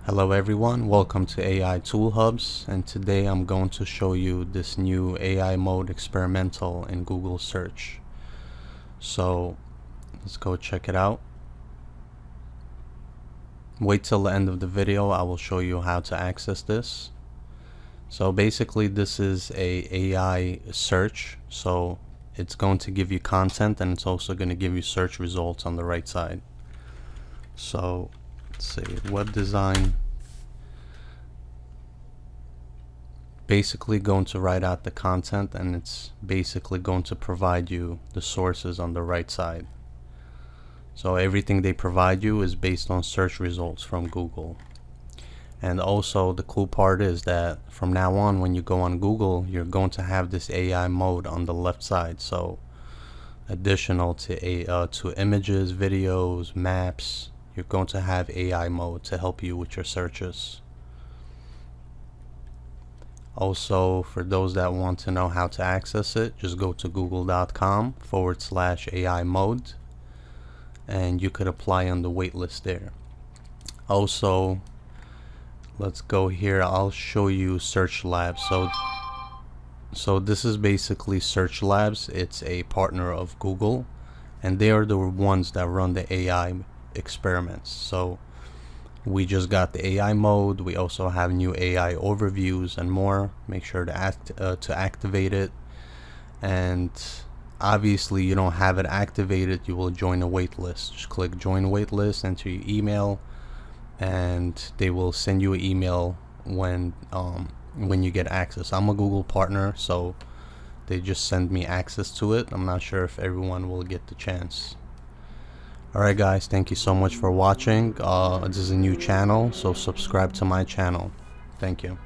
Hello everyone, welcome to AI Tool Hubs, and today I'm going to show you this new AI mode experimental in Google search. So let's go check it out. Wait till the end of the video, I will show you how to access this. So basically this is a AI search, so it's going to give you content and it's also going to give you search results on the right side. So let's see, web design. Basically going to write out the content, and it's basically going to provide you the sources on the right side. So everything they provide you is based on search results from Google. And also the cool part is that from now on, when you go on Google, you're going to have this AI mode on the left side. So additional to images, videos, maps, you're going to have AI mode to help you with your searches. Also, for those that want to know how to access it, just go to google.com/AI mode and you could apply on the waitlist there. Also, let's go here. I'll show you Search Labs. So this is basically Search Labs. It's a partner of Google, and they are the ones that run the AI experiments. So we just got the AI mode. We also have new AI overviews and more. Make sure to activate it. And obviously you don't have it activated, you will join a waitlist. Just click join waitlist, enter your email, and they will send you an email when you get access. I'm a Google partner, so they just send me access to it. I'm not sure if everyone will get the chance. Alright guys, thank you so much for watching. This is a new channel, so subscribe to my channel. Thank you.